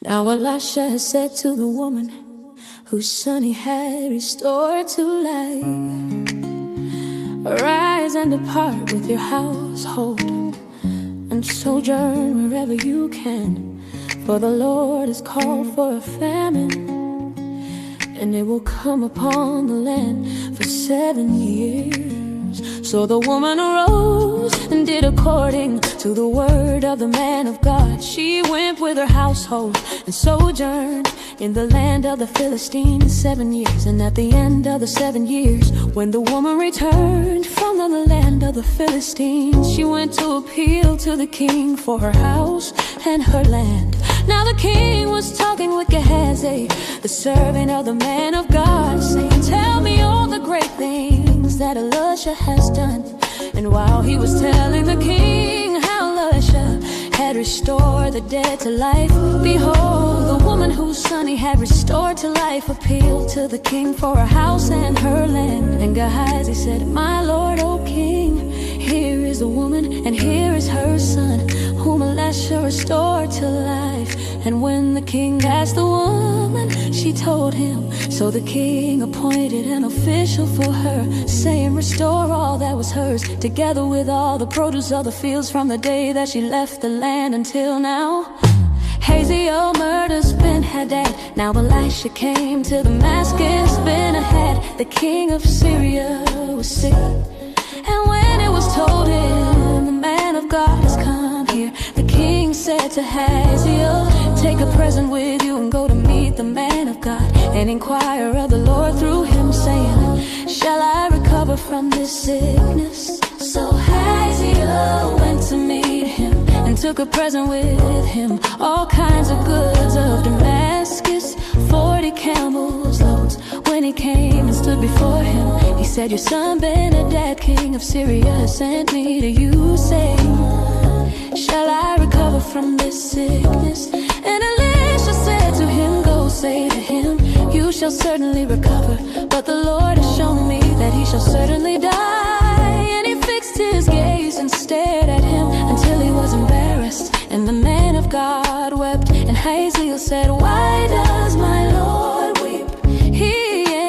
Now Elisha has said to the woman whose son he had restored to life, "Arise and depart with your household, and sojourn wherever you can, for the Lord has called for a famine, and it will come upon the land for 7 years." So the woman arose and did according to the word of the man of God. She went with her household and sojourned in the land of the Philistines 7 years. And at the end of the 7 years, when the woman returned from the land of the Philistines, she went to appeal to the king for her house and her land. Now the king was talking with 𝘾𝙧𝙚, the servant of the man of God, saying, "Tell me all the great things that Elisha has done." And while he was telling the king how Elisha had restored the dead to life, behold, the woman whose son he had restored to life appealed to the king for her house and her land. And 𝘾𝙧𝙚 said, "My lord, O king, here is the woman, and here is her son, whom Elisha restored to life." And when the king asked the woman, she told him. So the king appointed an official for her, saying, "Restore all that was hers, together with all the produce of the fields from the day that she left the land until now." Hazael murders Ben-Hadad. Now Elisha came to Damascus. Ben-Hadad, the king of Syria, was sick. And when it was told him, "The man of God has come here," the king said to Hazael, "Take a present with you and go to meet the man of God, and inquire of the Lord through him, saying, Shall I recover from this sickness?" So Hazael went to meet him and took a present with him, all kinds of goods of Damascus, 40 camels loads. When he came and stood before him, he said, "Your son Ben-Hadad, king of Syria, sent me to you, saying, Shall I recover from this sickness?" And Elisha said to him, "Go say to him, you shall certainly recover, but the Lord has shown me that he shall certainly die." And he fixed his gaze and stared at him until he was embarrassed. And the man of God wept. And Hazael said, "Why does my Lord weep?" He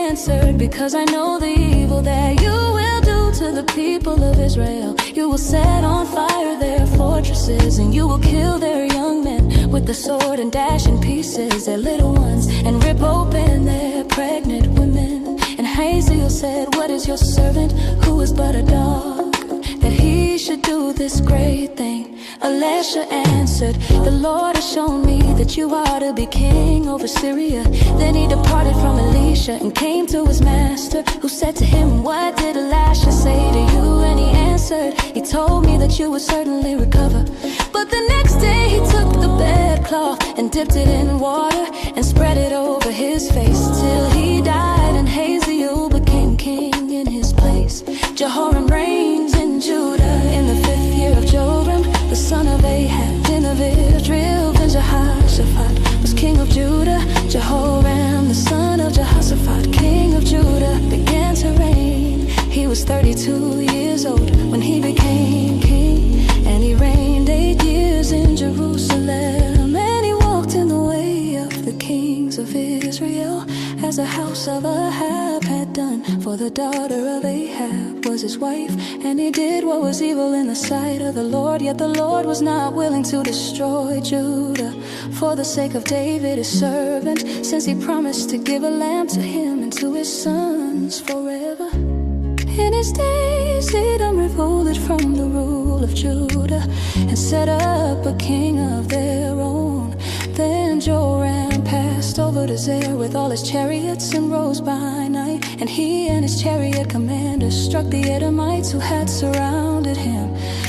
answered, "Because I know the evil that you will do to the people of Israel. You will set on fire their fortresses, and you will kill their young men with the sword, and dash in pieces their little ones, and rip open their pregnant women." And Hazael said, "What is your servant, who is but a dog, that he should do this great thing?" Elisha answered, "The Lord has shown me that you are to be king over Syria." Then he departed from Elisha and came to his master, who said to him, "What did Elisha say to you?" And he answered, "He told me that you would certainly recover." But the next day he took the bedcloth and dipped it in water and spread it over his face till he died, and Hazael became king in his place. Jehoram reigns in Judah in the 5th year of Joram, the son of 𝘂𝙤𝙤, king of Israel. Then Jehoshaphat was king of Judah. Jehoram, the son of Jehoshaphat, king of Judah, began to reign. He was 32 years old when he became king, and he reigned 8 years in Jerusalem. And he walked in the way of the kings of Israel, as the house of Ahab had done, for the daughter of Ahab was his wife. And he did what was evil in the sight of the Lord. Yet the Lord was not willing to destroy Judah for the sake of David his servant, since he promised to give a lamb to him and to his sons forever. In his days Edom revolted from the rule of Judah and set up a king of their own. Then Joram passed over to Zair with all his chariots and rose by night, and he and his chariot commanders struck the Edomites who had surrounded him,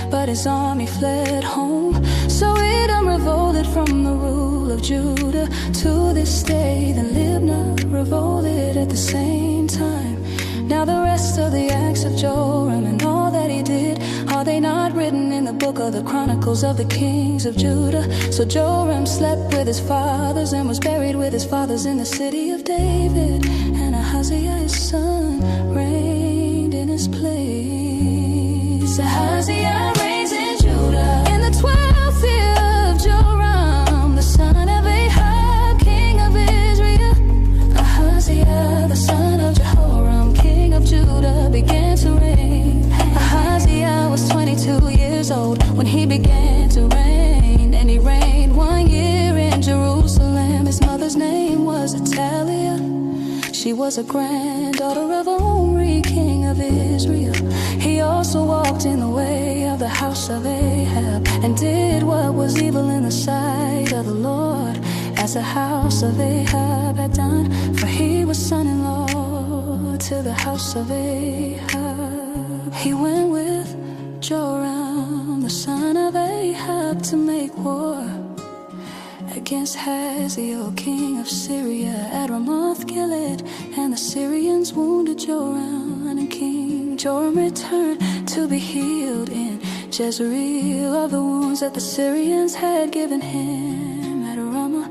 but his army fled home. So Edom revolted from the rule of Judah to this day. Then Libnah revolted at the same time. Now the rest of the acts of Joram and all that he did, are they not written in the book of the Chronicles of the kings of Judah? So Joram slept with his fathers and was buried with his fathers in the city of David. And Ahaziah his son reigned in his place. Ahaziah reigns in Judah in the he began to reign. And he reigned 1 year in Jerusalem. His mother's name was Athaliah. She was a granddaughter of Omri, king of Israel. He also walked in the way of the house of Ahab, and did what was evil in the sight of the Lord, as the house of Ahab had done, for he was son-in-law to the house of Ahab. He went with Joram, the son of Ahab, to make war against Hazael, king of Syria, at Ramoth-Gilead. And the Syrians wounded Joram, and King Joram returned to be healed in Jezreel of the wounds that the Syrians had given him at Ramah,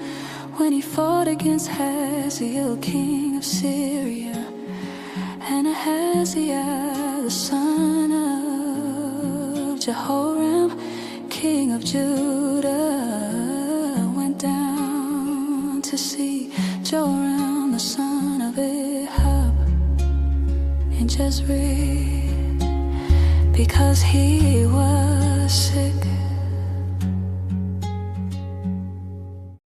when he fought against Hazael, king of Syria. And Ahaziah, the son of Jehoram, king of Judah, went down to see Joram, the son of Ahab, in Jezreel, because he was sick.